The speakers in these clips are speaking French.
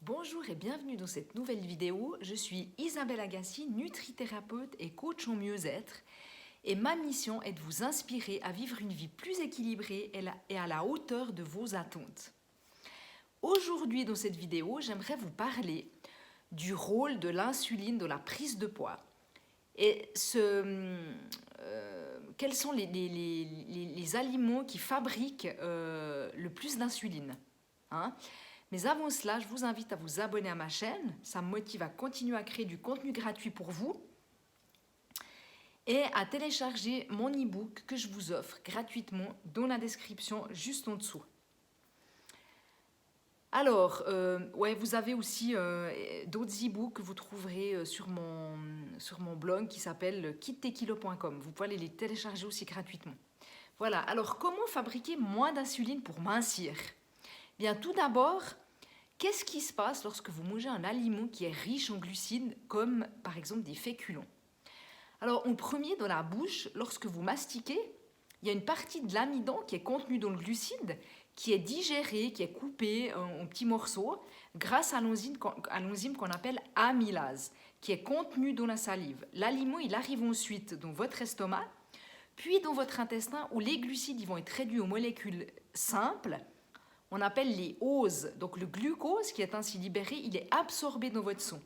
Bonjour et bienvenue dans cette nouvelle vidéo. Je suis Isabelle Agassi, nutrithérapeute et coach en mieux-être. Et ma mission est de vous inspirer à vivre une vie plus équilibrée et à la hauteur de vos attentes. Aujourd'hui, dans cette vidéo, j'aimerais vous parler du rôle de l'insuline dans la prise de poids. Et quels sont les aliments qui fabriquent le plus d'insuline, hein? Mais avant cela, je vous invite à vous abonner à ma chaîne. Ça me motive à continuer à créer du contenu gratuit pour vous et à télécharger mon e-book que je vous offre gratuitement dans la description juste en dessous. Alors, vous avez aussi d'autres e-books que vous trouverez sur mon blog qui s'appelle kittekilo.com. Vous pouvez aller les télécharger aussi gratuitement. Voilà, alors comment fabriquer moins d'insuline pour mincir ? Bien, tout d'abord, qu'est-ce qui se passe lorsque vous mangez un aliment qui est riche en glucides, comme par exemple des féculents ? Alors, en premier, dans la bouche, lorsque vous mastiquez, il y a une partie de l'amidon qui est contenue dans le glucide, qui est digérée, qui est coupée en petits morceaux, grâce à l'enzyme qu'on appelle amylase, qui est contenue dans la salive. L'aliment, il arrive ensuite dans votre estomac, puis dans votre intestin, où les glucides ils vont être réduits aux molécules simples, on appelle les oses. Donc le glucose qui est ainsi libéré, il est absorbé dans votre sang.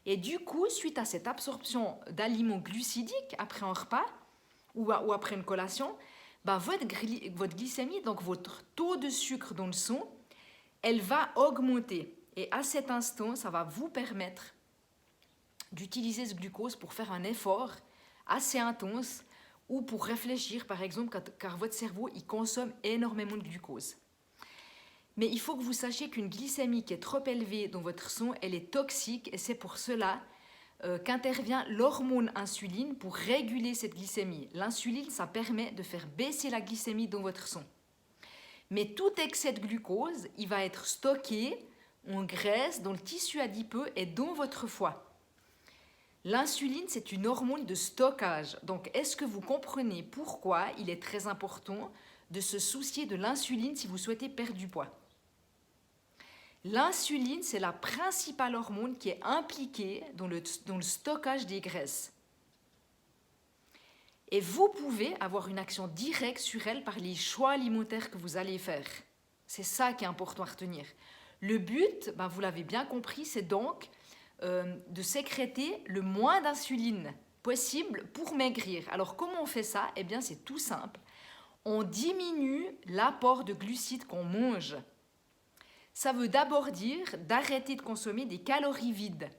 Et du coup, suite à cette absorption d'aliments glucidiques après un repas ou après une collation, votre glycémie, donc votre taux de sucre dans le sang, elle va augmenter. Et à cet instant, ça va vous permettre d'utiliser ce glucose pour faire un effort assez intense ou pour réfléchir, par exemple, car votre cerveau il consomme énormément de glucose. Mais il faut que vous sachiez qu'une glycémie qui est trop élevée dans votre sang, elle est toxique et c'est pour cela qu'intervient l'hormone insuline pour réguler cette glycémie. L'insuline, ça permet de faire baisser la glycémie dans votre sang. Mais tout excès de glucose, il va être stocké en graisse, dans le tissu adipeux et dans votre foie. L'insuline, c'est une hormone de stockage. Donc, est-ce que vous comprenez pourquoi il est très important de se soucier de l'insuline si vous souhaitez perdre du poids ? L'insuline, c'est la principale hormone qui est impliquée dans le stockage des graisses. Et vous pouvez avoir une action directe sur elle par les choix alimentaires que vous allez faire. C'est ça qui est important à retenir. Le but, vous l'avez bien compris, c'est donc de sécréter le moins d'insuline possible pour maigrir. Alors comment on fait ça ? Eh bien c'est tout simple. On diminue l'apport de glucides qu'on mange. Ça veut d'abord dire d'arrêter de consommer des calories vides,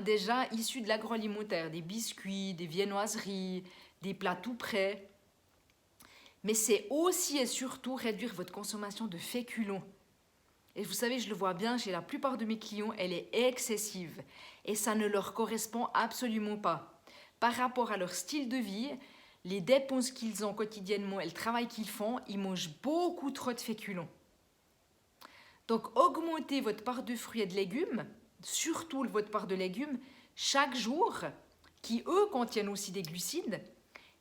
déjà issues de l'agroalimentaire, des biscuits, des viennoiseries, des plats tout prêts. Mais c'est aussi et surtout réduire votre consommation de féculents. Et vous savez, je le vois bien chez la plupart de mes clients, elle est excessive. Et ça ne leur correspond absolument pas. Par rapport à leur style de vie, les dépenses qu'ils ont quotidiennement et le travail qu'ils font, ils mangent beaucoup trop de féculents. Donc, augmentez votre part de fruits et de légumes, surtout votre part de légumes, chaque jour, qui eux contiennent aussi des glucides,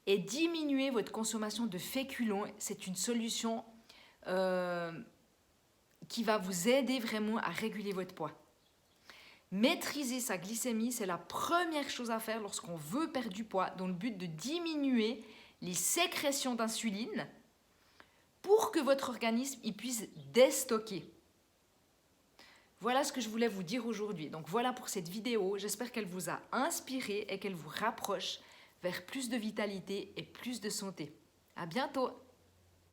et diminuez votre consommation de féculents. C'est une solution qui va vous aider vraiment à réguler votre poids. Maîtriser sa glycémie, c'est la première chose à faire lorsqu'on veut perdre du poids, dans le but de diminuer les sécrétions d'insuline pour que votre organisme il puisse déstocker. Voilà ce que je voulais vous dire aujourd'hui. Donc voilà pour cette vidéo. J'espère qu'elle vous a inspiré et qu'elle vous rapproche vers plus de vitalité et plus de santé. À bientôt!